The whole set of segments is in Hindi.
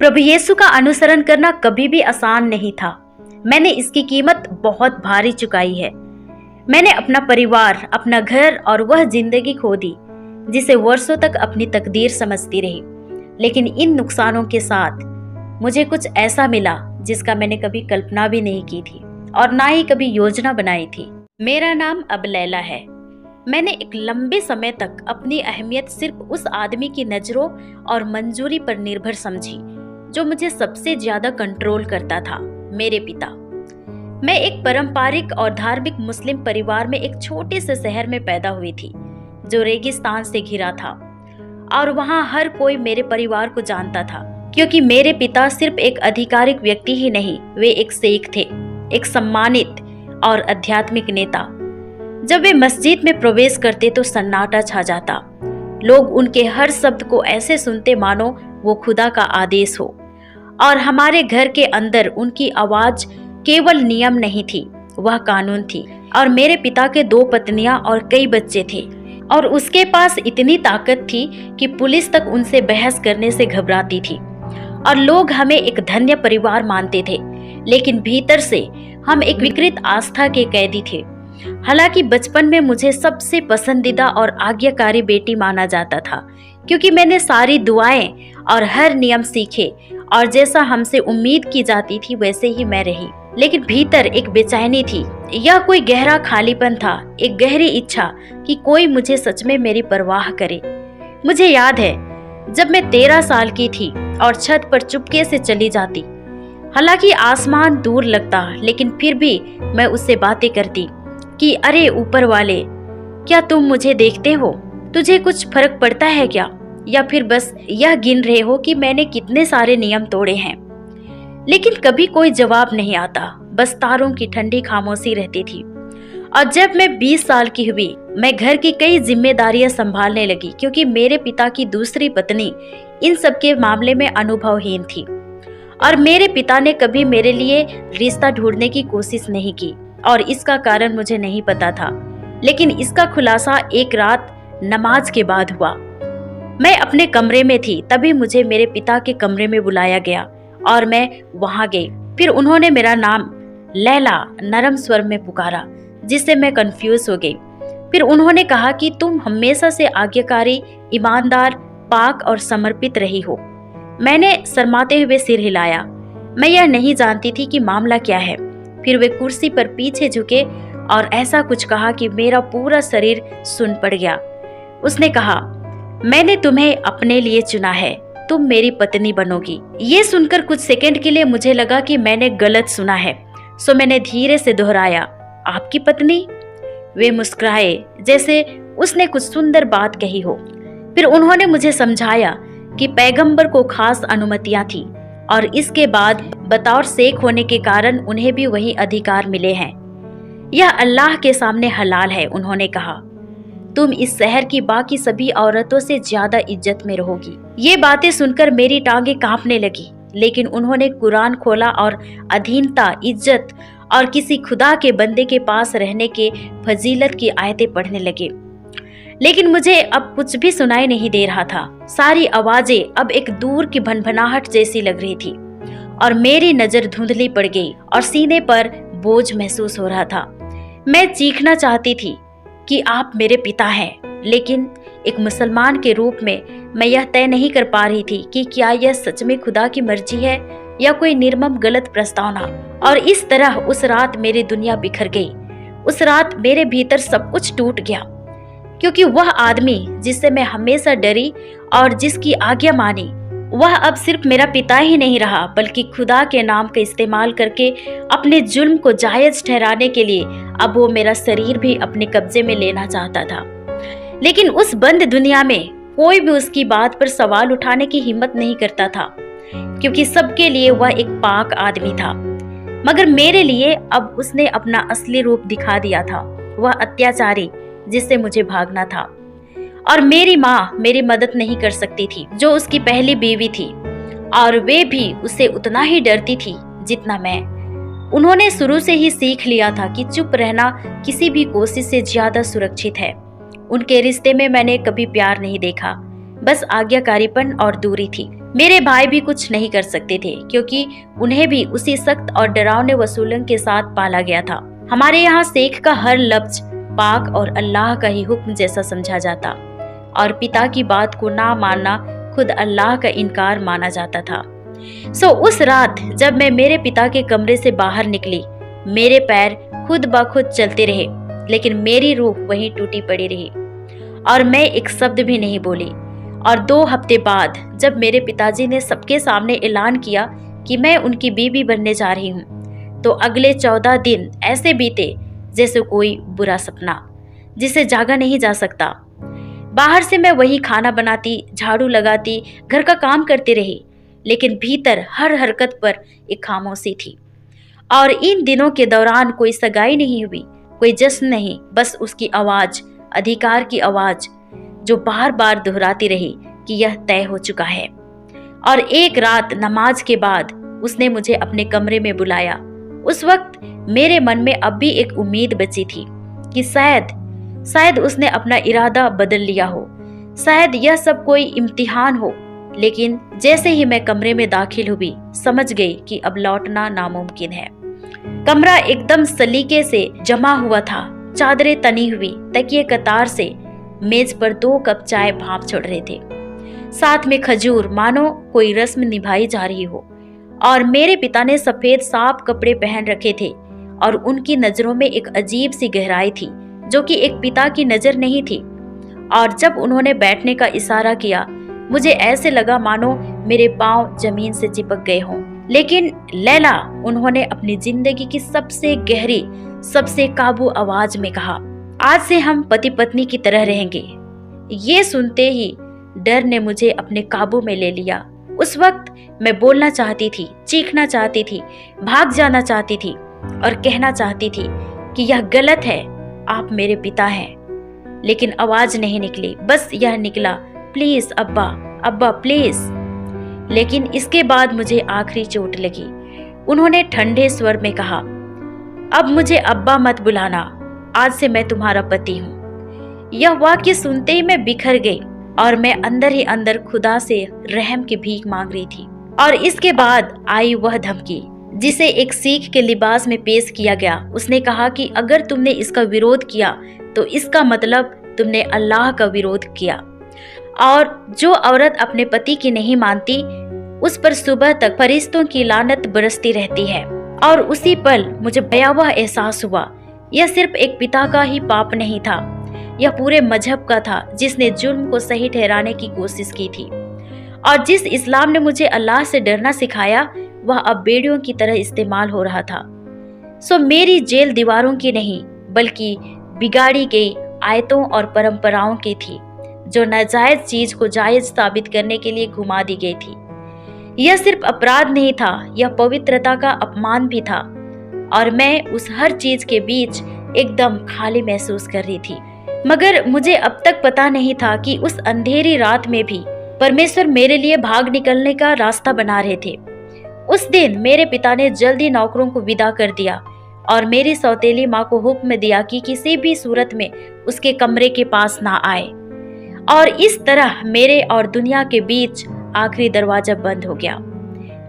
प्रभु यीशु का अनुसरण करना कभी भी आसान नहीं था। मैंने इसकी कीमत बहुत भारी चुकाई है। मैंने अपना परिवार, अपना घर और वह जिंदगी खो दी जिसे वर्षों तक अपनी तकदीर समझती रही। लेकिन इन नुकसानों के साथ मुझे कुछ ऐसा मिला जिसका मैंने कभी कल्पना भी नहीं की थी और ना ही कभी योजना बनाई थी। मेरा नाम अब लैला है। मैंने एक लंबे समय तक अपनी अहमियत सिर्फ उस आदमी की नजरों और मंजूरी पर निर्भर समझी जो मुझे सबसे ज्यादा कंट्रोल करता था, मेरे पिता। मैं एक पारंपरिक और धार्मिक मुस्लिम परिवार में एक छोटे से शहर में पैदा हुई थी जो रेगिस्तान से घिरा था, और वहां हर कोई मेरे परिवार को जानता था क्योंकि मेरे पिता सिर्फ एक आधिकारिक व्यक्ति ही नहीं, वे एक शेख थे, एक सम्मानित और आध्यात्मिक नेता। जब वे मस्जिद में प्रवेश करते तो सन्नाटा छा जाता। लोग उनके हर शब्द को ऐसे सुनते मानो वो खुदा का आदेश हो, और हमारे घर के अंदर उनकी आवाज केवल नियम नहीं थी, वह कानून थी। और मेरे पिता के 2 पत्नियां और कई बच्चे थे, और उसके पास इतनी ताकत थी कि पुलिस तक उनसे बहस करने से घबराती थी। और लोग हमें एक धन्य परिवार मानते थे, लेकिन भीतर से हम एक विकृत आस्था के कैदी थे। हालांकि बचपन में मुझे सबसे पसंदीदा और आज्ञाकारी बेटी माना जाता था क्योंकि मैंने सारी दुआएं और हर नियम सीखे, और जैसा हमसे उम्मीद की जाती थी वैसे ही मैं रही। लेकिन भीतर एक बेचैनी थी। यह कोई गहरा खालीपन था, एक गहरी इच्छा कि कोई मुझे सच में मेरी परवाह करे। मुझे याद है जब मैं 13 साल की थी और छत पर चुपके से चली जाती। हालांकि आसमान दूर लगता, लेकिन फिर भी मैं उससे बातें करती कि अरे ऊपर वाले, क्या तुम मुझे देखते हो? तुझे कुछ फर्क पड़ता है क्या? या फिर बस यह गिन रहे हो कि मैंने कितने सारे नियम तोड़े हैं? लेकिन कभी कोई जवाब नहीं आता, बस तारों की ठंडी खामोशी रहती थी। और जब मैं 20 साल की हुई, मैं घर की कई जिम्मेदारियां संभालने लगी क्योंकि मेरे पिता की दूसरी पत्नी इन सब के मामले में अनुभवहीन थी, और मेरे पिता ने कभी मेरे लिए रिश्ता ढूंढने की कोशिश नहीं की, और इसका कारण मुझे नहीं पता था। लेकिन इसका खुलासा एक रात नमाज के बाद हुआ। मैं अपने कमरे में थी, तभी मुझे मेरे पिता के कमरे में बुलाया गया और मैं वहां गई। फिर उन्होंने मेरा नाम लैला नरम स्वर में पुकारा, जिससे मैं कंफ्यूज हो गई। फिर उन्होंने कहा कि तुम हमेशा से आज्ञाकारी, ईमानदार, पाक और समर्पित रही हो। मैंने शर्माते हुए सिर हिलाया। मैं यह नहीं जानती थी कि मामला क्या है। फिर वे कुर्सी पर पीछे झुके और ऐसा कुछ कहा कि मेरा पूरा शरीर सुन पड़ गया। उसने कहा, मैंने तुम्हें अपने लिए चुना है, तुम मेरी पत्नी बनोगी। ये सुनकर कुछ सेकंड के लिए मुझे लगा कि मैंने गलत सुना है, सो मैंने धीरे से दोहराया, आपकी पत्नी? वे मुस्कुराए जैसे उसने कुछ सुंदर बात कही हो। फिर उन्होंने मुझे समझाया कि पैगंबर को खास अनुमतियां थी, और इसके बाद बतौर शेख होने के कारण उन्हें भी वही अधिकार मिले हैं। यह अल्लाह के सामने हलाल है। उन्होंने कहा, तुम इस शहर की बाकी सभी औरतों से ज्यादा इज्जत में रहोगी। ये बातें सुनकर मेरी टांगें कांपने लगी, लेकिन उन्होंने कुरान खोला और अधीनता, इज्जत और किसी खुदा के बंदे के पास रहने के फजीलत की आयतें पढ़ने लगे। लेकिन मुझे अब कुछ भी सुनाई नहीं दे रहा था। सारी आवाजें अब एक दूर की भनभनाहट जैसी लग रही थी, और मेरी नजर धुंधली पड़ गई और सीने पर बोझ महसूस हो रहा था। मैं चीखना चाहती थी कि आप मेरे पिता हैं, लेकिन एक मुसलमान के रूप में मैं यह तय नहीं कर पा रही थी कि क्या यह सच में खुदा की मर्जी है या कोई निर्मम गलत प्रस्तावना। और इस तरह उस रात मेरी दुनिया बिखर गई। उस रात मेरे भीतर सब कुछ टूट गया, क्योंकि वह आदमी जिससे मैं हमेशा डरी और जिसकी आज्ञा मानी, वह अब सिर्फ मेरा पिता ही नहीं रहा, बल्कि खुदा के नाम का इस्तेमाल करके अपने जुल्म को जायज ठहराने के लिए अब वो मेरा शरीर भी अपने कब्जे में लेना चाहता था। लेकिन उस बंद दुनिया में कोई भी उसकी बात पर सवाल उठाने की हिम्मत नहीं करता था, क्योंकि सबके लिए वह एक पाक आदमी था। मगर मेरे लिए अब उसने अपना असली रूप दिखा दिया था, वह अत्याचारी जिससे मुझे भागना था। और मेरी माँ मेरी मदद नहीं कर सकती थी, जो उसकी पहली बीवी थी, और वे भी उससे उतना ही डरती थी जितना मैं। उन्होंने शुरू से ही सीख लिया था कि चुप रहना किसी भी कोशिश से ज्यादा सुरक्षित है। उनके रिश्ते में मैंने कभी प्यार नहीं देखा, बस आज्ञाकारीपन और दूरी थी। मेरे भाई भी कुछ नहीं कर सकते थे क्योंकि उन्हें भी उसी सख्त और डरावने वसूलन के साथ पाला गया था। हमारे यहाँ शेख का हर लफ्ज पाक और अल्लाह का ही हुक्म जैसा समझा जाता और पिता की बात को ना मानना खुद अल्लाह का इनकार माना जाता था। सो उस रात जब मैं मेरे पिता के कमरे से बाहर निकली, मेरे पैर खुद ब खुद चलते रहे, लेकिन मेरी रूह वहीं टूटी पड़ी रही और मैं एक शब्द भी नहीं बोली। और 2 हफ्ते बाद जब मेरे पिताजी ने सबके सामने ऐलान किया कि मैं उनकी बीवी बनने जा रही हूँ, तो अगले 14 दिन ऐसे बीते जैसे कोई बुरा सपना जिसे जागा नहीं जा सकता। बाहर से मैं वही खाना बनाती, झाड़ू लगाती, घर का काम करती रही, लेकिन भीतर हर हरकत पर एक खामोशी थी। और इन दिनों के दौरान कोई सगाई नहीं हुई, कोई जश्न नहीं, बस उसकी आवाज, अधिकार की आवाज जो बार बार दोहराती रही कि यह तय हो चुका है। और एक रात नमाज के बाद उसने मुझे अपने कमरे में बुलाया। उस वक्त मेरे मन में अब भी एक उम्मीद बची थी कि शायद उसने अपना इरादा बदल लिया हो, शायद यह सब कोई इम्तिहान हो। लेकिन जैसे ही मैं कमरे में दाखिल हुई, समझ गई कि अब लौटना नामुमकिन है। कमरा एकदम सलीके से जमा हुआ था, चादरें तनी हुई, तकिए कतार से, मेज पर 2 कप चाय भाप छोड़ रहे थे, साथ में खजूर, मानो कोई रस्म निभाई जा रही हो। और मेरे पिता ने सफेद साफ कपड़े पहन रखे थे और उनकी नजरों में एक अजीब सी गहराई थी जो कि एक पिता की नजर नहीं थी। और जब उन्होंने बैठने का इशारा किया, मुझे ऐसे लगा मानो मेरे पांव जमीन से चिपक गए हों। लेकिन लैला, उन्होंने अपनी जिंदगी की सबसे गहरी, सबसे काबू आवाज में कहा, आज से हम पति पत्नी की तरह रहेंगे। ये सुनते ही डर ने मुझे अपने काबू में ले लिया। उस वक्त मैं बोलना चाहती थी, चीखना चाहती थी, भाग जाना चाहती थी और कहना चाहती थी कि यह गलत है, आप मेरे पिता हैं। लेकिन आवाज नहीं निकली, बस यह निकला, प्लीज अब्बा, अब्बा प्लीज। लेकिन इसके बाद मुझे आखिरी चोट लगी। उन्होंने ठंडे स्वर में कहा, अब मुझे अब्बा मत बुलाना, आज से मैं तुम्हारा पति हूँ। यह वाक्य सुनते ही मैं बिखर गई और मैं अंदर ही अंदर खुदा से रहम की भीख मांग रही थी। और इसके बाद आई वह धमकी जिसे एक सिख के लिबास में पेश किया गया। उसने कहा कि अगर तुमने इसका विरोध किया तो इसका मतलब तुमने अल्लाह का विरोध किया, और जो औरत अपने पति की नहीं मानती उस पर सुबह तक फरिश्तों की लानत बरसती रहती है। और उसी पल मुझे भयावह एहसास हुआ, यह सिर्फ एक पिता का ही पाप नहीं था, यह पूरे मजहब का था जिसने जुर्म को सही ठहराने की कोशिश की थी। और जिस इस्लाम ने मुझे अल्लाह से डरना सिखाया, वह अब बेड़ियों की तरह इस्तेमाल हो रहा था। सो मेरी जेल दीवारों की नहीं, बल्कि बिगाड़ी गई आयतों और परंपराओं की थी, जो नाजायज चीज को जायज साबित करने के लिए घुमा दी गई थी। यह सिर्फ अपराध नहीं था, यह पवित्रता का अपमान भी था। और मैं उस हर चीज के बीच एकदम खाली महसूस कर रही थी। मगर मुझे अब तक पता नहीं था कि उस अंधेरी रात में भी परमेश्वर मेरे लिए भाग निकलने का रास्ता बना रहे थे। उस दिन मेरे पिता ने जल्दी नौकरों को विदा कर दिया और मेरी सौतेली माँ को हुक्म दिया कि किसी भी सूरत में उसके कमरे के पास ना आए। और इस तरह मेरे और दुनिया के बीच आखिरी दरवाजा बंद हो गया।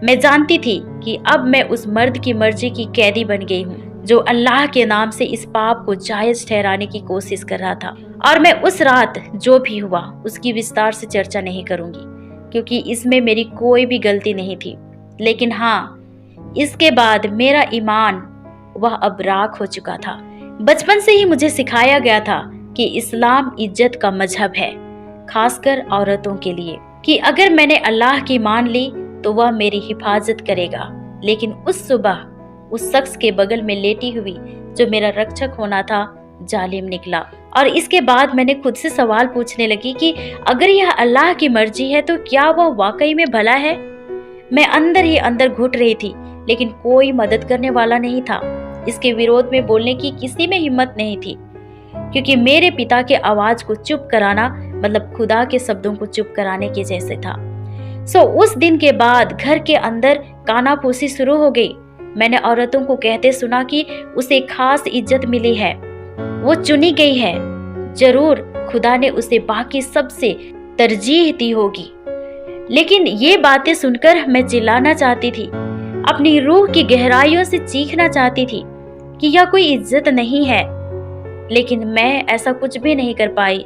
मैं जानती थी कि अब मैं उस मर्द की मर्जी की कैदी बन गई हूँ जो अल्लाह के नाम से इस पाप को जायज ठहराने की कोशिश कर रहा था। और मैं उस रात जो भी हुआ उसकी विस्तार से चर्चा नहीं करूंगी, क्योंकि इसमें मेरी कोई भी गलती नहीं थी। लेकिन हाँ, इसके बाद मेरा ईमान वह अब राख हो चुका था। बचपन से ही मुझे सिखाया गया था कि इस्लाम इज्जत का मजहब है, खासकर औरतों के लिए, कि अगर मैंने अल्लाह की मान ली तो वह मेरी हिफाजत करेगा। लेकिन उस सुबह उस शख्स के बगल में लेटी हुई जो मेरा रक्षक होना था, जालिम निकला। और इसके बाद मैंने खुद से सवाल पूछने लगी कि अगर यह अल्लाह की मर्जी है तो क्या वह वाकई में भला है। मैं अंदर ही अंदर घुट रही थी, लेकिन कोई मदद करने वाला नहीं था। इसके विरोध में बोलने की किसी में हिम्मत नहीं थी, क्योंकि मेरे पिता के आवाज को चुप कराना मतलब खुदा के शब्दों को चुप कराने के जैसे था। सो उस दिन के बाद घर के अंदर कानाफूसी शुरू हो गई। मैंने औरतों को कहते सुना कि उसे खास इज्जत मिली है, वो चुनी गई है, जरूर खुदा ने उसे बाकी सबसे तरजीह दी होगी। लेकिन ये बातें सुनकर मैं चिल्लाना चाहती थी, अपनी रूह की गहराइयों से चीखना चाहती थी कि यह कोई इज्जत नहीं है। लेकिन मैं ऐसा कुछ भी नहीं कर पाई,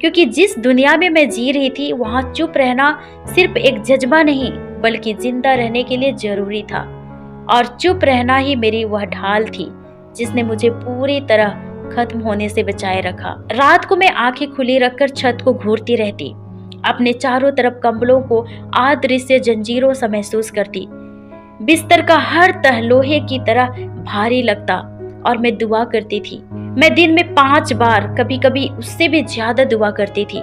क्योंकि जिस दुनिया में मैं जी रही थी वहां चुप रहना सिर्फ एक जज्बा नहीं बल्कि जिंदा रहने के लिए जरूरी था। और चुप रहना ही मेरी वह ढाल थी जिसने मुझे पूरी तरह खत्म होने से बचाए रखा। रात को मैं आंखें खुली रखकर छत को घूरती रहती, अपने चारों तरफ कंबलों को अदृश्य जंजीरों सा महसूस करती। बिस्तर का हर तह लोहे की तरह भारी लगता और मैं दुआ करती थी। मैं दिन में 5 बार, कभी कभी उससे भी ज्यादा दुआ करती थी।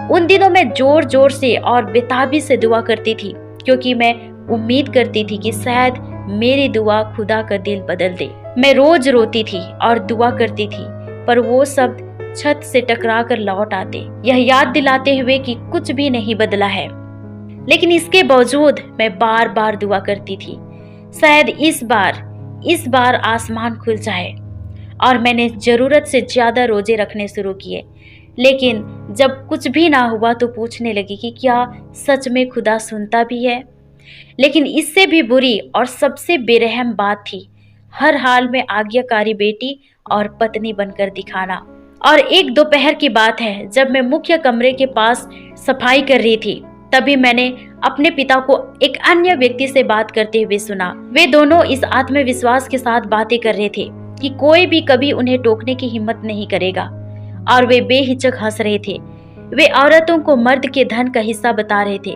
उन दिनों मैं जोर जोर से और बेताबी से दुआ करती थी, क्योंकि मैं उम्मीद करती थी कि शायद मेरी दुआ खुदा का दिल बदल दे। मैं रोज रोती थी और दुआ करती थी, पर वो शब्द छत से टकरा कर लौट आते, यह याद दिलाते हुए कि कुछ भी नहीं बदला है। लेकिन इसके बावजूद मैं बार बार दुआ करती थी, शायद इस बार आसमान खुल जाए। और मैंने जरूरत से ज्यादा रोजे रखने शुरू किए। लेकिन जब कुछ भी ना हुआ तो पूछने लगी कि क्या सच में खुदा सुनता भी है। लेकिन इससे भी बुरी और सबसे बेरहम बात थी हर हाल में आज्ञाकारी बेटी और पत्नी बनकर दिखाना। और एक दोपहर की बात है, जब मैं मुख्य कमरे के पास सफाई कर रही थी, तभी मैंने अपने पिता को एक अन्य व्यक्ति से बात करते हुए सुना। वे दोनों इस आत्मविश्वास के साथ बातें कर रहे थे कि कोई भी कभी उन्हें टोकने की हिम्मत नहीं करेगा, और वे बेहिचक हंस रहे थे। वे औरतों को मर्द के धन का हिस्सा बता रहे थे,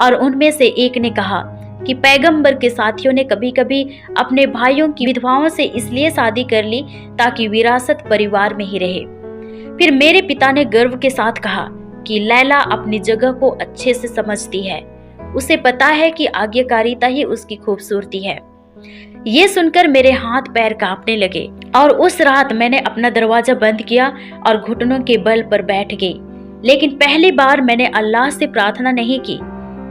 और उनमें से एक ने कहा कि पैगंबर के साथियों ने कभी कभी अपने भाइयों की विधवाओं से इसलिए शादी कर ली ताकि विरासत परिवार में ही रहे। फिर मेरे पिता ने गर्व के साथ कहा कि लैला अपनी जगह को अच्छे से समझती है, उसे पता है कि आज्ञाकारिता ही उसकी खूबसूरती है। ये सुनकर मेरे हाथ पैर कांपने लगे, और उस रात मैंने अपना दरवाजा बंद किया और घुटनों के बल पर बैठ गई। लेकिन पहली बार मैंने अल्लाह से प्रार्थना नहीं की।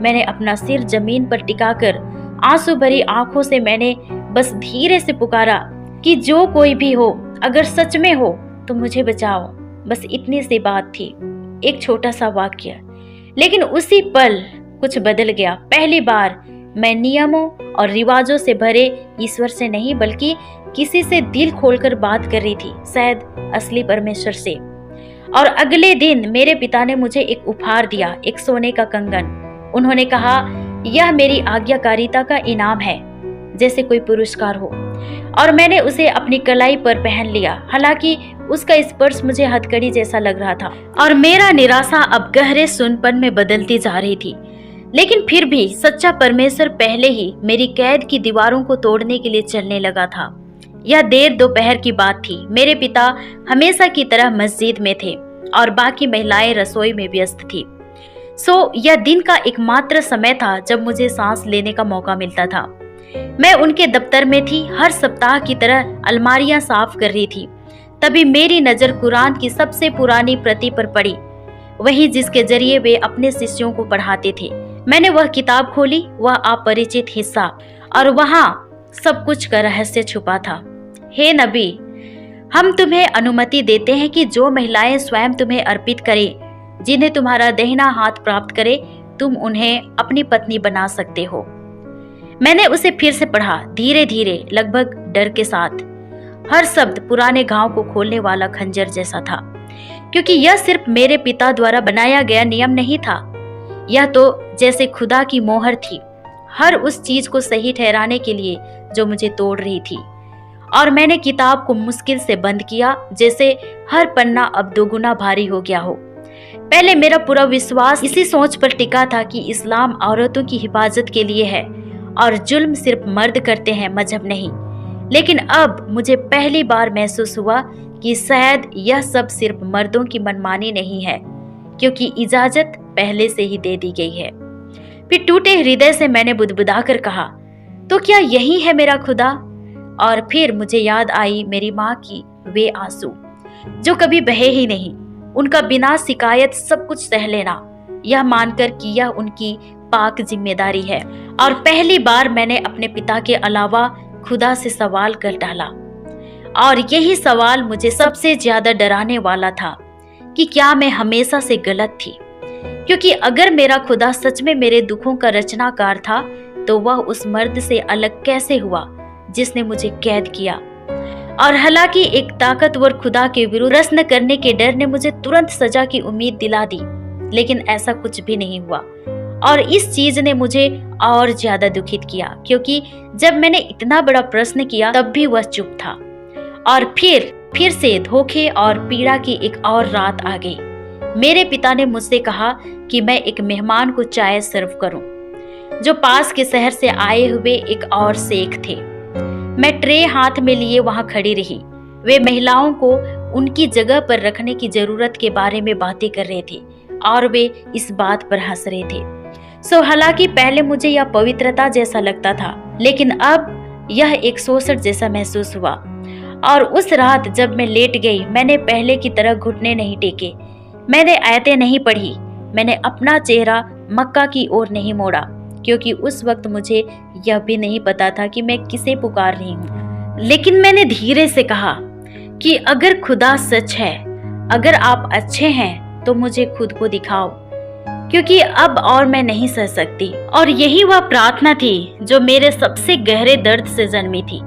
मैंने अपना सिर जमीन पर टिकाकर आंसू भरी आंखों से मैंने बस धीरे से पुकारा कि जो कोई भी हो, अगर सच में हो तो मुझे बचाओ। बस इतनी सी बात थी, एक छोटा सा वाक्य। लेकिन उसी पल कुछ बदल गया। पहली बार मैं नियमों और रिवाजों से भरे ईश्वर से नहीं बल्कि किसी से दिल खोलकर बात कर रही थी, शायद असली परमेश्वर से। और अगले दिन मेरे पिता ने मुझे एक उपहार दिया, एक सोने का कंगन। उन्होंने कहा यह मेरी आज्ञाकारिता का इनाम है, जैसे कोई पुरस्कार हो। और मैंने उसे अपनी कलाई पर पहन लिया। हालांकि उसका स्पर्श मुझे हथकड़ी जैसा लग रहा था, और मेरा निराशा अब गहरे सुनपन में बदलती जा रही थी। लेकिन फिर भी सच्चा परमेश्वर पहले ही मेरी कैद की दीवारों को तोड़ने के लिए चलने लगा था। यह देर दोपहर की बात थी। मेरे पिता हमेशा की तरह मस्जिद में थे और बाकी महिलाएं रसोई में व्यस्त थी। यह दिन का एकमात्र समय था जब मुझे सांस लेने का मौका मिलता था। मैं उनके दफ्तर में थी, हर सप्ताह की तरह अलमारियां साफ कर रही थी। तभी मेरी नजर कुरान की सबसे पुरानी प्रति पर पड़ी, वही जिसके जरिए वे अपने शिष्यों को पढ़ाते थे। मैंने वह किताब खोली, वह अपरिचित हिस्सा, और वहां सब कुछ का रहस्य छुपा था। हे नबी, हम तुम्हें अनुमति देते हैं कि जो महिलाएं स्वयं तुम्हें अर्पित करें, जिन्हें तुम्हारा दाहिना हाथ प्राप्त करे, तुम उन्हें अपनी पत्नी बना सकते हो। मैंने उसे फिर से पढ़ा, धीरे धीरे, लगभग डर के साथ। हर शब्द पुराने घाव को खोलने वाला खंजर जैसा था, क्योंकि यह सिर्फ मेरे पिता द्वारा बनाया गया नियम नहीं था, यह तो जैसे खुदा की मोहर थी, हर उस चीज को सही ठहराने के लिए जो मुझे तोड़ रही थी। और मैंने किताब को मुश्किल से बंद किया, जैसे हर पन्ना अब दोगुना भारी हो गया हो। पहले मेरा पूरा विश्वास इसी सोच पर टिका था कि इस्लाम औरतों की हिफाजत के लिए है और जुल्म सिर्फ मर्द करते हैं, मजहब नहीं। लेकिन अब मुझे पहली बार महसूस हुआ कि शायद यह सब सिर्फ मर्दों की मनमानी नहीं है, क्योंकि इजाजत पहले से ही दे दी गई है। फिर टूटे हृदय से मैंने बुदबुदाकर कहा, तो क्या यही है मेरा खुदा? और फिर मुझे याद आई मेरी माँ की वे आंसू जो कभी बहे ही नहीं, उनका बिना शिकायत सब कुछ सह लेना, यह मानकर कि यह उनकी पाक जिम्मेदारी है। और पहली बार मैंने अपने पिता के अलावा खुदा से सवाल कर डाला, और यही सवाल मुझे सबसे ज्यादा डराने वाला था कि क्या मैं हमेशा से गलत थी? क्योंकि अगर मेरा खुदा सच में मेरे दुखों का रचनाकार था तो वह उस मर्द से अलग कैसे हुआ जिसने मुझे कैद किया। और हालांकि एक ताकतवर खुदा के विरुद्ध प्रश्न करने के डर ने मुझे तुरंत सजा की उम्मीद दिला दी, लेकिन ऐसा कुछ भी नहीं हुआ। और इस चीज ने मुझे और ज्यादा दुखित किया, क्योंकि जब मैंने इतना बड़ा प्रश्न किया तब भी वह चुप था। और फिर से धोखे और पीड़ा की एक और रात आ गई। मेरे पिता ने मुझसे कहा कि मैं एक मेहमान को चाय सर्व करूं, जो पास के शहर से आए हुए एक और शेख थे। मैं ट्रे हाथ में लिए वहां खड़ी रही। वे महिलाओं को उनकी जगह पर रखने की जरूरत के बारे में बातें कर रहे थे और वे इस बात पर हंस रहे थे। हालांकि पहले मुझे यह पवित्रता जैसा लगता था, लेकिन अब यह एक शोषण जैसा महसूस हुआ। और उस रात जब मैं लेट गई, मैंने पहले की तरह घुटने नहीं टेके, मैंने आयतें नहीं पढ़ी, मैंने अपना चेहरा मक्का की ओर नहीं मोड़ा, क्योंकि उस वक्त मुझे यह भी नहीं पता था कि मैं किसे पुकार रही हूँ। लेकिन मैंने धीरे से कहा कि अगर खुदा सच है, अगर आप अच्छे हैं तो मुझे खुद को दिखाओ, क्योंकि अब और मैं नहीं सह सकती। और यही वह प्रार्थना थी जो मेरे सबसे गहरे दर्द से जन्मी थी।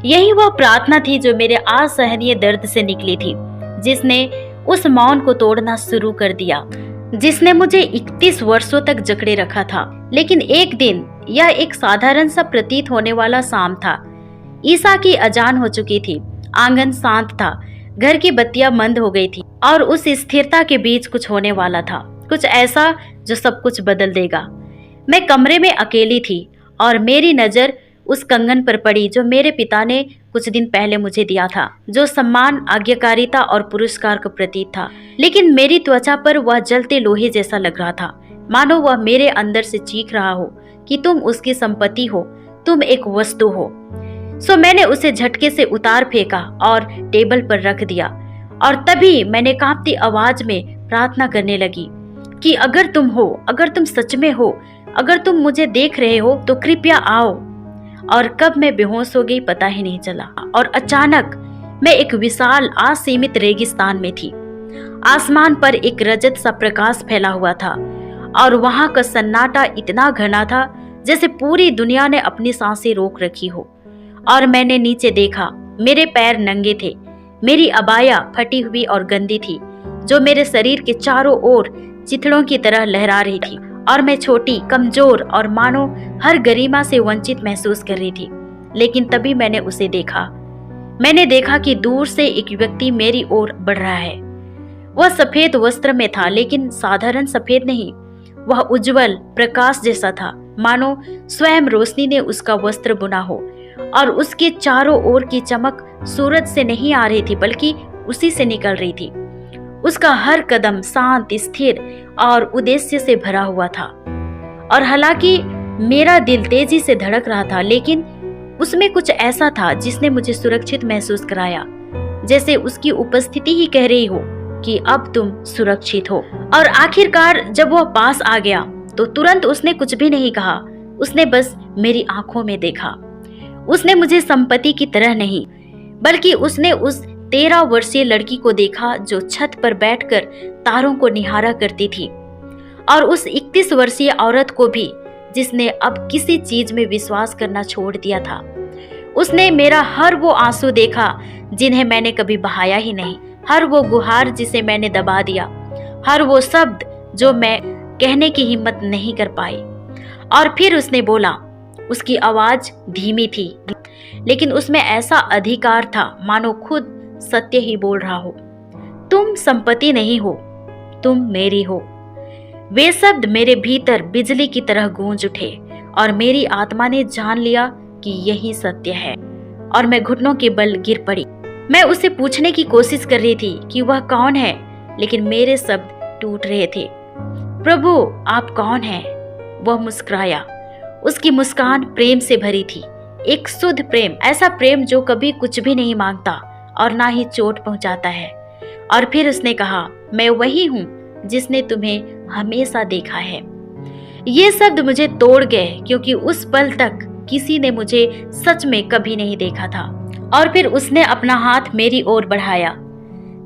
यही वह प्रार्थना थी जो मेरे असहनीय दर्द से निकली थी, जिसने उस मौन को तोड़ना शुरू कर दिया, जिसने मुझे 31 वर्षों तक जकड़े रखा था। लेकिन एक दिन, यह एक साधारण सा प्रतीत होने वाला शाम था। ईसा की अजान हो चुकी थी, आंगन शांत था, घर की बत्तियां मंद हो गई थी, और उस स्थिरता के बीच कुछ होने वाला था, कुछ ऐसा जो सब कुछ बदल देगा। मैं कमरे में अकेली थी और मेरी नजर उस कंगन पर पड़ी जो मेरे पिता ने कुछ दिन पहले मुझे दिया था, जो सम्मान, आज्ञाकारिता और पुरस्कार का प्रतीक था। लेकिन मेरी त्वचा पर वह जलते लोहे जैसा लग रहा था, मानो वह मेरे अंदर से चीख रहा हो कि तुम उसकी संपत्ति हो, तुम एक वस्तु हो। मैंने उसे झटके से उतार फेंका और टेबल पर रख दिया। और तभी मैंने कांपती आवाज में प्रार्थना करने लगी कि अगर तुम हो, अगर तुम सच में हो, अगर तुम मुझे देख रहे हो तो कृपया आओ। और कब मैं बेहोश हो गई पता ही नहीं चला। और अचानक मैं एक विशाल असीमित रेगिस्तान में थी। आसमान पर एक रजत सा प्रकाश फैला हुआ था और वहां का सन्नाटा इतना घना था जैसे पूरी दुनिया ने अपनी सांसें रोक रखी हो। और मैंने नीचे देखा, मेरे पैर नंगे थे, मेरी अबाया फटी हुई और गंदी थी, जो मेरे शरीर के चारों ओर चिथड़ों की तरह लहरा रही थी। और मैं छोटी, कमजोर और मानो हर गरिमा से वंचित महसूस कर रही थी। लेकिन तभी मैंने उसे देखा। मैंने देखा कि दूर से एक व्यक्ति मेरी ओर बढ़ रहा है। वह सफेद वस्त्र में था, लेकिन साधारण सफेद नहीं, वह उज्जवल प्रकाश जैसा था, मानो स्वयं रोशनी ने उसका वस्त्र बुना हो। और उसके चारों ओर की चमक सूरज से नहीं आ रही थी, बल्कि उसी से निकल रही थी। उसका हर कदम शांत, स्थिर और उद्देश्य से भरा हुआ था। और हालांकि मेरा दिल तेजी से धड़क रहा था, लेकिन उसमें कुछ ऐसा था जिसने मुझे सुरक्षित महसूस कराया, जैसे उसकी उपस्थिति ही कह रही हो कि अब तुम सुरक्षित हो। और आखिरकार जब वह पास आ गया तो तुरंत उसने कुछ भी नहीं कहा, उसने बस मेरी आंखों में देखा। उसने मुझे संपत्ति की तरह नहीं, बल्कि उसने उस 13 वर्षीय लड़की को देखा जो छत पर बैठकर तारों को निहारा करती थी, और उस 31 वर्षीय औरत को भी जिसने अब किसी चीज में विश्वास करना छोड़ दिया था। उसने मेरा हर वो आंसू देखा जिन्हें मैंने कभी बहाया ही नहीं, हर वो गुहार जिसे मैंने दबा दिया, हर वो शब्द जो मैं कहने की हिम्मत नहीं कर पाई। और फिर उसने बोला। उसकी आवाज धीमी थी, लेकिन उसमें ऐसा अधिकार था मानो खुद सत्य ही बोल रहा हो। तुम संपत्ति नहीं हो, तुम मेरी हो। वे शब्द मेरे भीतर बिजली की तरह गूंज उठे और मेरी आत्मा ने जान लिया कि यही सत्य है। और मैं घुटनों के बल गिर पड़ी। मैं उसे पूछने की कोशिश कर रही थी कि वह कौन है, लेकिन मेरे शब्द टूट रहे थे। प्रभु, आप कौन हैं? वह मुस्कुराया। उसकी मुस्कान प्रेम से भरी थी, एक शुद्ध प्रेम, ऐसा प्रेम जो कभी कुछ भी नहीं मांगता और ना ही चोट पहुंचाता है। और फिर उसने कहा, मैं वही हूँ जिसने तुम्हें हमेशा देखा है। ये शब्द मुझे तोड़ गए, क्योंकि उस पल तक किसी ने मुझे सच में कभी नहीं देखा था। और फिर उसने अपना हाथ मेरी ओर बढ़ाया।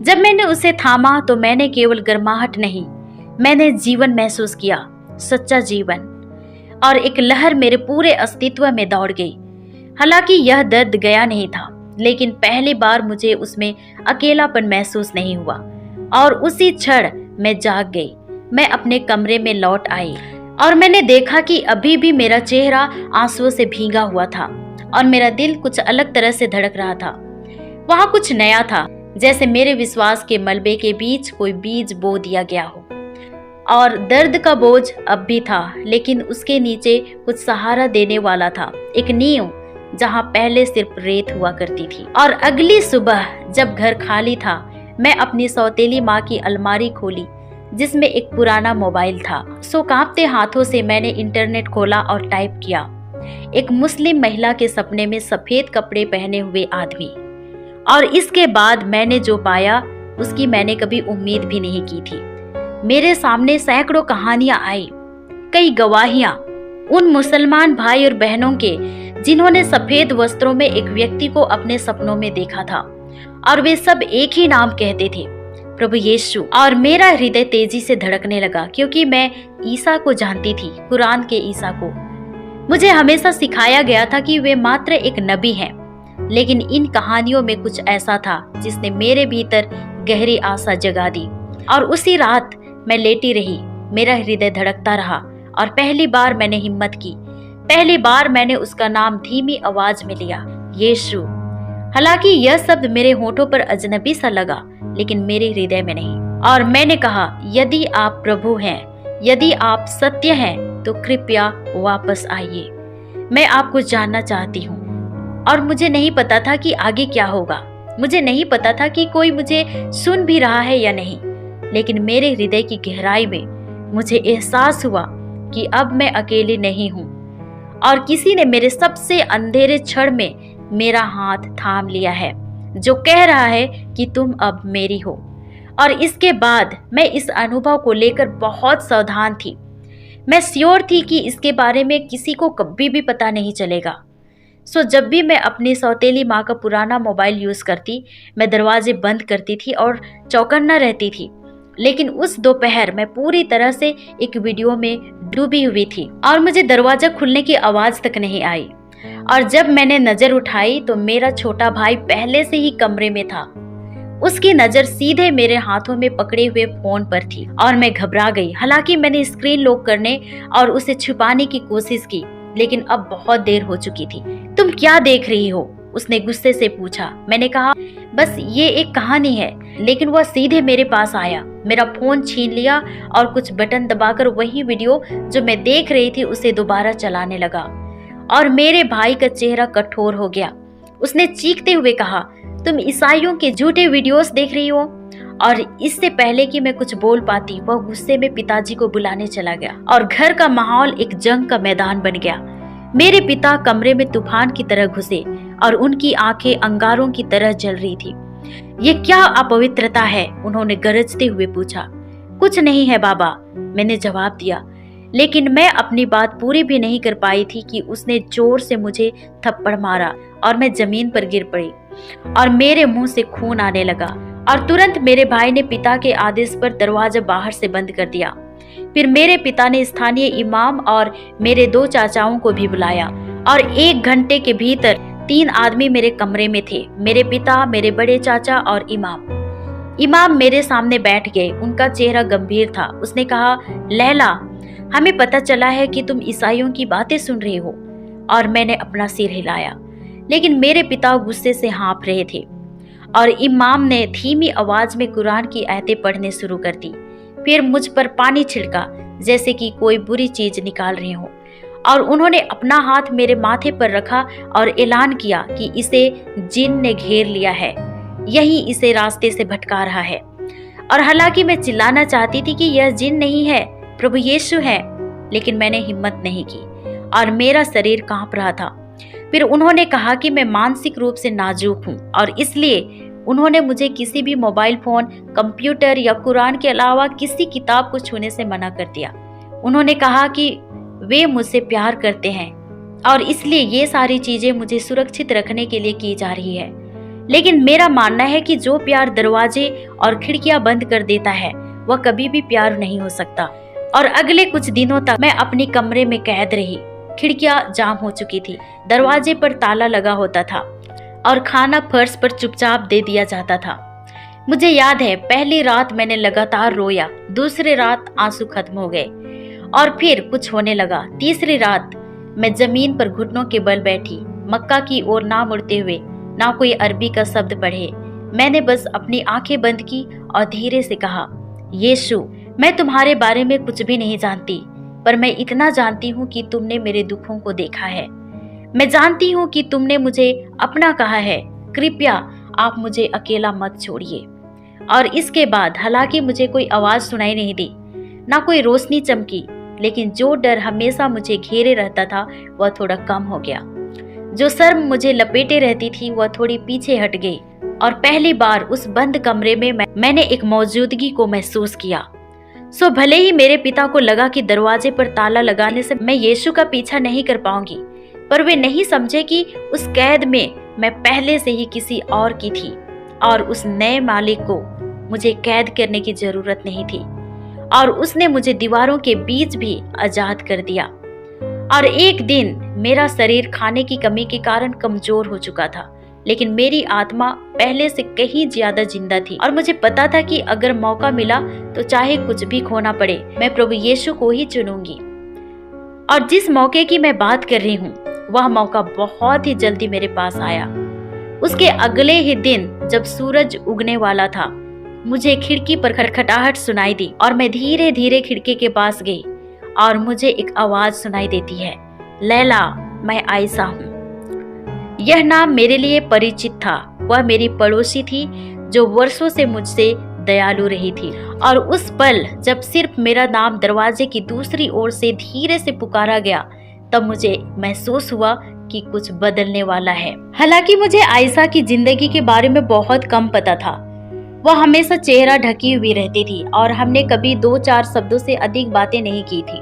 जब मैंने उसे थामा तो मैंने केवल गर्माहट नहीं, मैंने जीवन महसूस किया, सच्चा जीवन, और एक लहर मेरे पूरे अस्तित्व में दौड़ गई। हालांकि यह दर्द गया नहीं था, लेकिन पहली बार मुझे उसमें अकेलापन महसूस नहीं हुआ और उसी क्षण मैं जाग गई। मैं अपने कमरे में लौट आई और मैंने देखा कि अभी भी मेरा चेहरा आंसुओं से भीगा हुआ था और मेरा दिल कुछ अलग तरह से धड़क रहा था। वहां कुछ नया था, जैसे मेरे विश्वास के मलबे के बीच कोई बीज बो दिया गया हो। और दर्द का बोझ अब भी था, लेकिन उसके नीचे कुछ सहारा देने वाला था, एक नींव जहां पहले सिर्फ रेत हुआ करती थी। और अगली सुबह जब घर खाली था, मैं अपनी सौतेली माँ की अलमारी खोली जिसमें एक पुराना मोबाइल था। कांपते हाथों से मैंने इंटरनेट खोला और टाइप किया, एक मुस्लिम महिला के सपने में सफेद कपड़े पहने हुए आदमी। और इसके बाद मैंने जो पाया उसकी मैंने कभी उम्मीद भी नहीं की थी। मेरे सामने सैकड़ों कहानियां आई, कई गवाहियां उन मुसलमान भाई और बहनों के जिन्होंने सफेद वस्त्रों में एक व्यक्ति को अपने सपनों में देखा था और वे सब एक ही नाम कहते थे, प्रभु यीशु। और मेरा हृदय तेजी से धड़कने लगा, क्योंकि मैं ईसा को जानती थी, कुरान के ईसा को। मुझे हमेशा सिखाया गया था कि वे मात्र एक नबी हैं, लेकिन इन कहानियों में कुछ ऐसा था जिसने मेरे भीतर गहरी आशा जगा दी। और उसी रात मैं लेटी रही, मेरा हृदय धड़कता रहा और पहली बार मैंने हिम्मत की। पहली बार मैंने उसका नाम धीमी आवाज में लिया, यीशु। हालांकि यह शब्द मेरे होठों पर अजनबी सा लगा, लेकिन मेरे हृदय में नहीं। और मैंने कहा, यदि आप प्रभु हैं, यदि आप सत्य हैं, तो कृपया वापस आइए। मैं आपको जानना चाहती हूँ। और मुझे नहीं पता था कि आगे क्या होगा। मुझे नहीं पता था कि कोई मुझे सुन भी रहा है या नहीं, लेकिन मेरे हृदय की गहराई में मुझे एहसास हुआ कि अब मैं अकेली नहीं हूँ और किसी ने मेरे सबसे अंधेरे क्षण में मेरा हाथ थाम लिया है, जो कह रहा है कि तुम अब मेरी हो। और इसके बाद मैं इस अनुभव को लेकर बहुत सावधान थी। मैं श्योर थी कि इसके बारे में किसी को कभी भी पता नहीं चलेगा। जब भी मैं अपनी सौतेली माँ का पुराना मोबाइल यूज करती, मैं दरवाजे बंद करती थी और चौकन्ना रहती थी। लेकिन उस दोपहर मैं पूरी तरह से एक वीडियो में डूबी हुई थी और मुझे दरवाजा खुलने की आवाज तक नहीं आई। और जब मैंने नजर उठाई तो मेरा छोटा भाई पहले से ही कमरे में था। उसकी नजर सीधे मेरे हाथों में पकड़े हुए फोन पर थी और मैं घबरा गई। हालांकि मैंने स्क्रीन लॉक करने और उसे छुपाने की कोशिश की, लेकिन अब बहुत देर हो चुकी थी। तुम क्या देख रही हो? उसने गुस्से से पूछा। मैंने कहा, बस ये एक कहानी है। लेकिन वह सीधे मेरे पास आया, मेरा फोन छीन लिया और कुछ बटन दबाकर वही वीडियो जो मैं देख रही थी उसे दोबारा चलाने लगा। और मेरे भाई का चेहरा कठोर हो गया। उसने चीखते हुए कहा, तुम ईसाइयों के झूठे वीडियोस देख रही हो। और इससे पहले कि मैं कुछ बोल पाती, वह गुस्से में पिताजी को बुलाने चला गया और घर का माहौल एक जंग का मैदान बन गया। मेरे पिता कमरे में तूफान की तरह घुसे और उनकी आंखें अंगारों की तरह जल रही थी। ये क्या अपवित्रता है? उन्होंने गरजते हुए पूछा। कुछ नहीं है बाबा, मैंने जवाब दिया। लेकिन मैं अपनी बात पूरी भी नहीं कर पाई थी कि उसने जोर से मुझे थप्पड़ मारा और मैं जमीन पर गिर पड़ी और मेरे मुंह से खून आने लगा। और तुरंत मेरे भाई ने पिता के आदेश पर दरवाजा बाहर से बंद कर दिया। फिर मेरे पिता ने स्थानीय इमाम और मेरे 2 चाचाओं को भी बुलाया और 1 घंटे के भीतर 3 आदमी मेरे कमरे में थे, मेरे पिता, मेरे बड़े चाचा और इमाम। इमाम मेरे सामने बैठ गए। उनका चेहरा गंभीर था। उसने कहा, लैला, हमें पता चला है कि तुम ईसाइयों की बातें सुन रही हो। और मैंने अपना सिर हिलाया, लेकिन मेरे पिता गुस्से से हाँफ रहे थे। और इमाम ने धीमी आवाज में कुरान की आयतें पढ़ने शुरू कर दी। फिर मुझ पर पानी छिड़का, जैसे कि कोई बुरी चीज निकाल रहे हो। और उन्होंने अपना हाथ मेरे माथे पर रखा और ऐलान किया कि इसे जिन ने घेर लिया है, यही इसे रास्ते से भटका रहा है। और हालांकि मैं चिल्लाना चाहती थी कि यह जिन नहीं है, प्रभु यीशु है, लेकिन मैंने हिम्मत नहीं की और मेरा शरीर कांप रहा था। फिर उन्होंने कहा कि मैं मानसिक रूप से नाजुक हूँ और इसलिए उन्होंने मुझे किसी भी मोबाइल फोन, कंप्यूटर या कुरान के अलावा किसी किताब को छूने से मना कर दिया। उन्होंने कहा कि वे मुझसे प्यार करते हैं और इसलिए ये सारी चीजें मुझे सुरक्षित रखने के लिए की जा रही है। लेकिन मेरा मानना है कि जो प्यार दरवाजे और खिड़कियां बंद कर देता है, वह कभी भी प्यार नहीं हो सकता। और अगले कुछ दिनों तक मैं अपनी कमरे में कैद रही। खिड़कियां जाम हो चुकी थी, दरवाजे पर ताला लगा होता था और खाना फर्श पर चुपचाप दे दिया जाता था। मुझे याद है, पहली रात मैंने लगातार रोया, दूसरी रात आंसू खत्म हो गए और फिर कुछ होने लगा। तीसरी रात मैं जमीन पर घुटनों के बल बैठी, मक्का की ओर ना मुड़ते हुए, ना कोई अरबी का शब्द पढ़े। मैंने बस अपनी आंखें बंद की और धीरे से कहा, यीशु, मैं तुम्हारे बारे में कुछ भी नहीं जानती, पर मैं इतना जानती हूँ कि तुमने मेरे दुखों को देखा है। मैं जानती हूँ कि तुमने मुझे अपना कहा है। कृपया आप मुझे अकेला मत छोड़िए। और इसके बाद हालांकि मुझे कोई आवाज सुनाई नहीं दी, ना कोई रोशनी चमकी, लेकिन जो डर हमेशा मुझे घेरे रहता था वह थोड़ा कम हो गया। जो शर्म मुझे लपेटे रहती थी वह थोड़ी पीछे हट गई और पहली बार उस बंद कमरे में मैंने एक मौजूदगी को महसूस किया। सो भले ही मेरे पिता को लगा कि दरवाजे पर ताला लगाने से मैं यीशु का पीछा नहीं कर पाऊंगी, पर वे नहीं समझे कि उस कैद में मैं पहले से ही किसी और की थी और उस नए मालिक को मुझे कैद करने की जरूरत नहीं थी और उसने मुझे दीवारों के बीच भी आजाद कर दिया। और एक दिन मेरा शरीर खाने की कमी के कारण कमजोर हो चुका था, लेकिन मेरी आत्मा पहले से कहीं ज्यादा जिंदा थी और मुझे पता था कि अगर मौका मिला तो चाहे कुछ भी खोना पड़े, मैं प्रभु यीशु को ही चुनूंगी। और जिस मौके की मैं बात कर रही हूँ वह मौका बहुत ही जल्दी मेरे पास आया। उसके अगले ही दिन जब सूरज उगने वाला था, मुझे खिड़की पर खटखटाहट सुनाई दी और मैं धीरे धीरे खिड़की के पास गई और मुझे एक आवाज सुनाई देती है, लैला, मैं आयशा हूँ। यह नाम मेरे लिए परिचित था। वह मेरी पड़ोसी थी जो वर्षों से मुझसे दयालु रही थी और उस पल जब सिर्फ मेरा नाम दरवाजे की दूसरी ओर से धीरे से पुकारा गया, तब मुझे महसूस हुआ कि कुछ बदलने वाला है। हालांकि मुझे आयशा की जिंदगी के बारे में बहुत कम पता था। वह हमेशा चेहरा ढकी हुई रहती थी और हमने कभी 2-4 शब्दों से अधिक बातें नहीं की थी।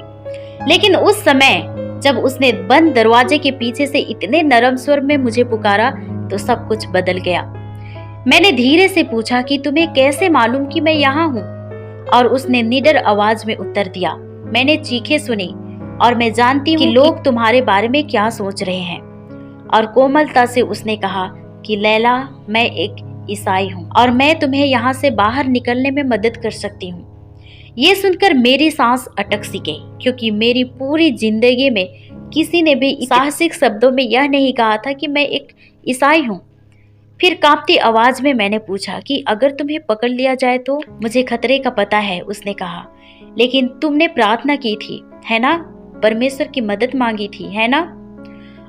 लेकिन उस समय जब उसने बंद दरवाजे के पीछे से इतने नरम स्वर में मुझे पुकारा तो सब कुछ बदल गया। मैंने धीरे से पूछा कि तुम्हें कैसे मालूम कि मैं यहाँ हूँ? और उसने निडर आवाज में उत्तर दिया, मैंने चीखें सुनी और मैं जानती हूँ कि लोग तुम्हारे बारे में क्या सोच रहे हैं। और कोमलता से उसने कहा कि लैला, मैं एक ईसाई हूँ और मैं तुम्हें यहाँ से बाहर निकलने में मदद कर सकती हूँ। ये सुनकर मेरी सांस अटक सी गई, क्योंकि मेरी पूरी जिंदगी में किसी ने भी साहसिक शब्दों में यह नहीं कहा था कि मैं एक ईसाई हूँ। फिर कांपती आवाज में मैंने पूछा कि अगर तुम्हें पकड़ लिया जाए तो? मुझे खतरे का पता है, उसने कहा, लेकिन तुमने प्रार्थना की थी, है ना? परमेश्वर की मदद मांगी थी, है ना?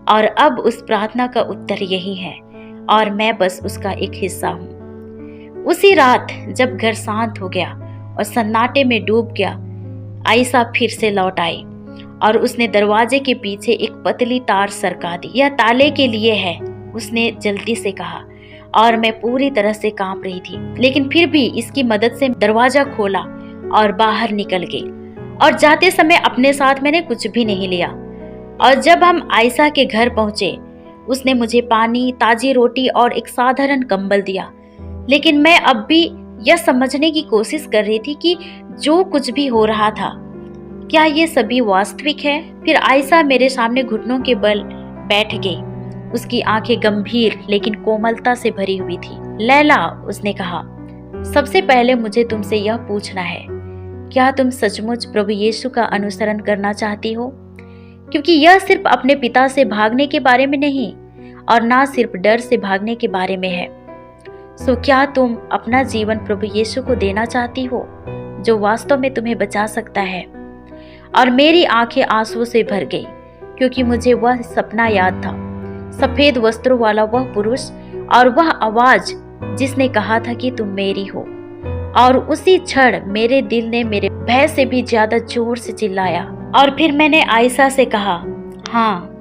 और अब उस प्रार्थना का उत्तर यही है और मैं बस उसका एक हिस्सा हूँ। उसी रात जब घर शांत हो गया और सन्नाटे में डूब गया, आयशा फिर से लौट आई और उसने दरवाजे के पीछे एक पतली तार सरका दी। यह ताले के लिए है, उसने जल्दी से कहा, और मैं पूरी तरह से कांप रही थी, लेकिन फिर भी इसकी मदद से दरवाजा खोला और बाहर निकल गई। और जाते समय अपने साथ मैंने कुछ भी नहीं लिया। और जब हम आयशा के घर पहुंचे, उसने मुझे पानी, ताजी रोटी और एक साधारण कंबल दिया। लेकिन मैं अब भी यह समझने की कोशिश कर रही थी कि जो कुछ भी हो रहा था, क्या ये सभी वास्तविक है? फिर आयशा मेरे सामने घुटनों के बल बैठ गई। उसकी आंखें गंभीर लेकिन कोमलता से भरी हुई थी। लैला, उसने कहा, सबसे पहले मुझे तुमसे यह पूछना है, क्या तुम सचमुच प्रभु यीशु का अनुसरण करना चाहती हो? क्योंकि यह सिर्फ अपने पिता से भागने के बारे में नहीं और ना सिर्फ डर से भागने के बारे में है। सो क्या तुम अपना जीवन प्रभु यीशु को देना चाहती हो, जो वास्तव में तुम्हें बचा सकता है? और मेरी आंखें आंसुओं से भर गई, क्योंकि मुझे वह सपना याद था, सफेद वस्त्रों वाला वह पुरुष और वह आवाज जिसने कहा था कि तुम मेरी हो। और उसी क्षण मेरे दिल ने मेरे भय से भी ज्यादा जोर से चिल्लाया। और फिर मैंने आयशा से कहा, हाँ,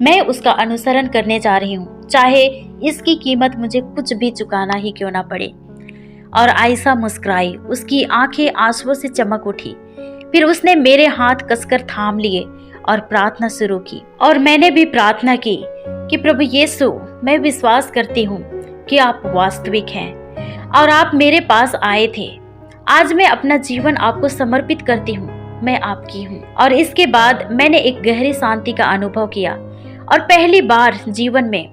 मैं उसका अनुसरण करने जा रही हूँ, चाहे इसकी कीमत मुझे कुछ भी चुकाना ही क्यों ना पड़े। और आयशा मुस्कुराई, उसकी आंखें आंसुओं से चमक उठी। फिर उसने मेरे हाथ कसकर थाम लिए और प्रार्थना शुरू की। और मैंने भी प्रार्थना की कि प्रभु यीशु, मैं विश्वास करती हूँ कि आप वास्तविक हैं और आप मेरे पास आए थे। आज मैं अपना जीवन आपको समर्पित करती हूँ, मैं आपकी हूँ। और इसके बाद मैंने एक गहरी शांति का अनुभव किया और पहली बार जीवन में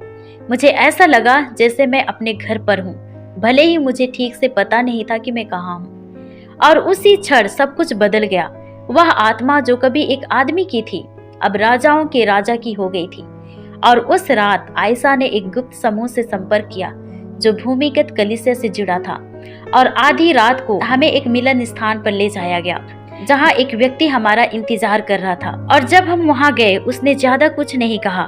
मुझे ऐसा लगा जैसे मैं अपने घर पर हूँ, भले ही मुझे ठीक से पता नहीं था कि मैं कहाँ हूँ। और उसी क्षण सब कुछ बदल गया। वह आत्मा जो कभी एक आदमी की थी अब राजाओं के राजा की हो गई थी। और उस रात आयशा ने एक गुप्त समूह से संपर्क किया जो भूमिगत कलीसिया से जुड़ा था। और आधी रात को हमें एक मिलन स्थान पर ले जाया गया जहां एक व्यक्ति हमारा इंतजार कर रहा था। और जब हम वहां गए उसने ज्यादा कुछ नहीं कहा,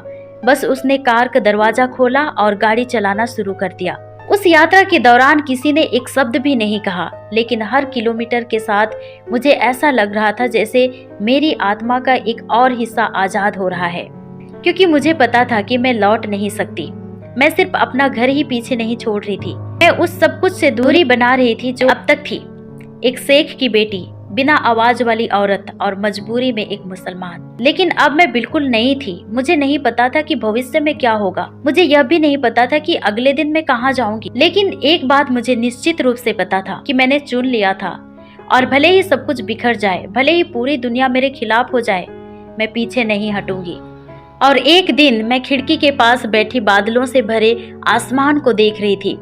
बस उसने कार का दरवाजा खोला और गाड़ी चलाना शुरू कर दिया। उस यात्रा के दौरान किसी ने एक शब्द भी नहीं कहा, लेकिन हर किलोमीटर के साथ मुझे ऐसा लग रहा था जैसे मेरी आत्मा का एक और हिस्सा आजाद हो रहा है, क्योंकि मुझे पता था कि मैं लौट नहीं सकती। मैं सिर्फ अपना घर ही पीछे नहीं छोड़ रही थी, मैं उस सब कुछ से दूरी बना रही थी जो अब तक थी। एक शेख की बेटी, बिना आवाज वाली औरत और मजबूरी में एक मुसलमान। लेकिन अब मैं बिल्कुल नई थी। मुझे नहीं पता था कि भविष्य में क्या होगा, मुझे यह भी नहीं पता था कि अगले दिन मैं कहाँ जाऊंगी। लेकिन एक बात मुझे निश्चित रूप से पता था कि मैंने चुन लिया था। और भले ही सब कुछ बिखर जाए, भले ही पूरी दुनिया मेरे खिलाफ हो जाए, मैं पीछे नहीं हटूंगी। और एक दिन मैं खिड़की के पास बैठी बादलों से भरे आसमान को देख रही थी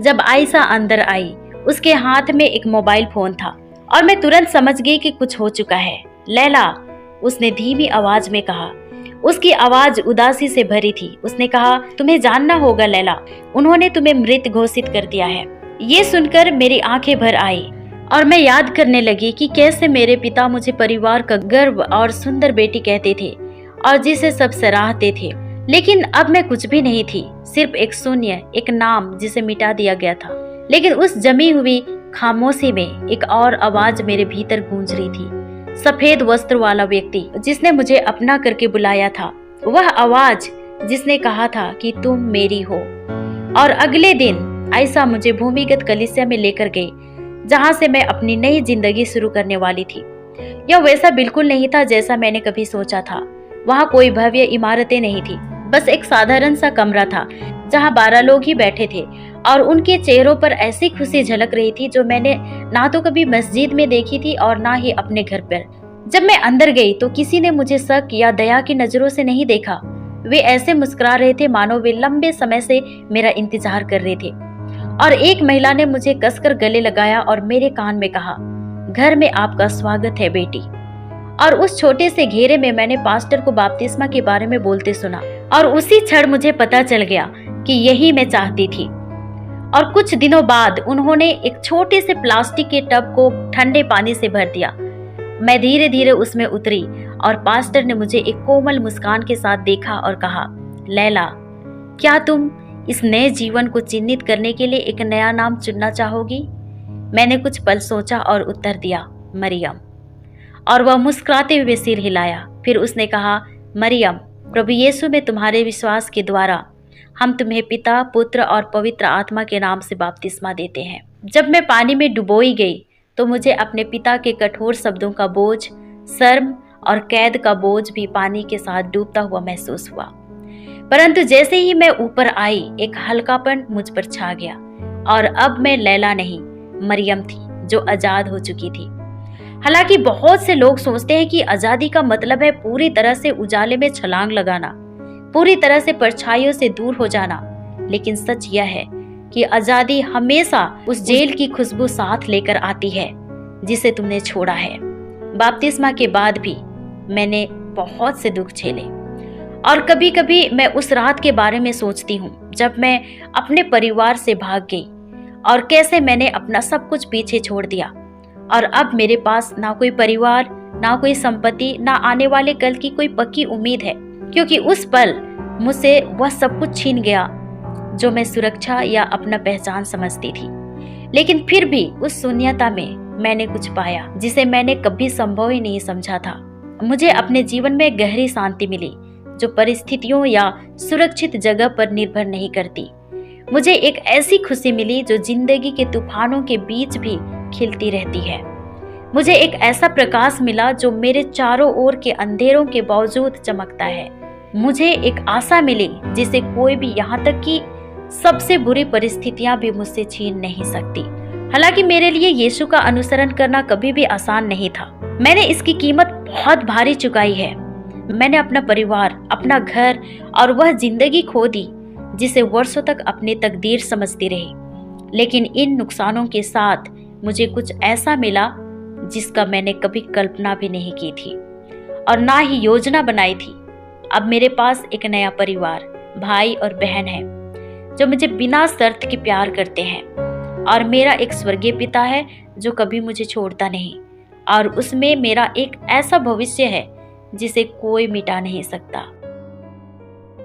जब आयशा अंदर आई। उसके हाथ में एक मोबाइल फोन था और मैं तुरंत समझ गई कि कुछ हो चुका है। लैला, उसने धीमी आवाज में कहा। उसकी आवाज उदासी से भरी थी। उसने कहा, तुम्हें जानना होगा लैला, उन्होंने तुम्हें मृत घोषित कर दिया है। ये सुनकर मेरी आंखें भर आई और मैं याद करने लगी कि कैसे मेरे पिता मुझे परिवार का गर्व और सुंदर बेटी कहते थे और जिसे सब सराहते थे। लेकिन अब मैं कुछ भी नहीं थी, सिर्फ एक शून्य, एक नाम जिसे मिटा दिया गया था। लेकिन उस जमी हुई खामोशी में एक और आवाज मेरे भीतर गूंज रही थी। सफेद वस्त्र वाला व्यक्ति जिसने मुझे अपना करके बुलाया था, वह आवाज जिसने कहा था कि तुम मेरी हो। और अगले दिन आयशा मुझे भूमिगत कलीसिया में लेकर गई जहां से मैं अपनी नई जिंदगी शुरू करने वाली थी। यह वैसा बिल्कुल नहीं था जैसा मैंने कभी सोचा था। वहाँ कोई भव्य इमारतें नहीं थी, बस एक साधारण सा कमरा था जहाँ 12 लोग ही बैठे थे और उनके चेहरों पर ऐसी खुशी झलक रही थी जो मैंने ना तो कभी मस्जिद में देखी थी और ना ही अपने घर पर। जब मैं अंदर गई तो किसी ने मुझे शक या दया की नजरों से नहीं देखा। वे ऐसे मुस्कुरा रहे थे मानो वे लंबे समय से मेरा इंतजार कर रहे थे। और एक महिला ने मुझे कसकर गले लगाया और मेरे कान में कहा, घर में आपका स्वागत है बेटी। और उस छोटे से घेरे में मैंने पास्टर को बपतिस्मा के बारे में बोलते सुना और उसी क्षण मुझे पता चल गया कि यही मैं चाहती थी। और कुछ दिनों बाद उन्होंने एक छोटे से प्लास्टिक के टब को ठंडे पानी से भर दिया। मैं धीरे धीरे उसमें उतरी और पास्टर ने मुझे एक कोमल मुस्कान के साथ देखा और कहा, लैला, क्या तुम इस नए जीवन को चिन्हित करने के लिए एक नया नाम चुनना चाहोगी? मैंने कुछ पल सोचा और उत्तर दिया, मरियम। और वह मुस्कुराते हुए सिर हिलाया। फिर उसने कहा, मरियम, प्रभु यीशु में तुम्हारे विश्वास के द्वारा हम तुम्हें पिता, पुत्र और पवित्र आत्मा के नाम से बपतिस्मा देते हैं। जब मैं पानी में डुबोई गई तो मुझे अपने पिता के कठोर शब्दों का बोझ, शर्म और कैद का बोझ भी पानी के साथ डूबता हुआ महसूस हुआ। परंतु जैसे ही मैं ऊपर आई, एक हल्कापन मुझ पर छा गया और अब मैं लैला नहीं, मरियम थी जो आजाद हो चुकी थी। हालांकि बहुत से लोग सोचते हैं कि आजादी का मतलब है पूरी तरह से उजाले में छलांग लगाना, पूरी तरह से परछाइयों से दूर हो जाना, लेकिन सच यह है कि आजादी हमेशा उस जेल की खुशबू साथ लेकर आती है जिसे तुमने छोड़ा है। बपतिस्मा के बाद भी मैंने बहुत से दुख झेले और कभी कभी मैं उस रात के बारे में सोचती हूँ जब मैं अपने परिवार से भाग गई और कैसे मैंने अपना सब कुछ पीछे छोड़ दिया और अब मेरे पास ना कोई परिवार, ना कोई संपत्ति, ना आने वाले कल की कोई पक्की उम्मीद है, क्योंकि उस पल मुझसे वह सब कुछ छीन गया जो मैं सुरक्षा या अपना पहचान समझती थी। लेकिन फिर भी उस शून्यता में मैंने कुछ पाया जिसे मैंने कभी संभव ही नहीं समझा था। मुझे अपने जीवन में गहरी शांति मिली जो परिस्थितियों या सुरक्षित जगह पर निर्भर नहीं करती। मुझे एक ऐसी खुशी मिली जो जिंदगी के तूफानों के बीच भी खिलती रहती है। मुझे एक ऐसा प्रकाश मिला जो मेरे चारों ओर के अंधेरों के बावजूद चमकता है। मुझे एक आशा मिली जिसे कोई भी, यहाँ तक कि सबसे बुरी परिस्थितियां भी मुझसे छीन नहीं सकती। हालांकि मेरे लिए यीशु का अनुसरण करना कभी भी आसान नहीं था। मैंने इसकी कीमत बहुत भारी चुकाई है। मैंने अपना परिवार, अपना घर और वह जिंदगी खो दी जिसे वर्षों तक अपनी तकदीर समझती रही। लेकिन इन नुकसानों के साथ मुझे कुछ ऐसा मिला जिसका मैंने कभी कल्पना भी नहीं की थी और ना ही योजना बनाई थी। अब मेरे पास एक नया परिवार, भाई और बहन है जो मुझे बिना शर्त के प्यार करते हैं, और मेरा एक स्वर्गीय पिता है जो कभी मुझे छोड़ता नहीं, और उसमें मेरा एक ऐसा भविष्य है जिसे कोई मिटा नहीं सकता।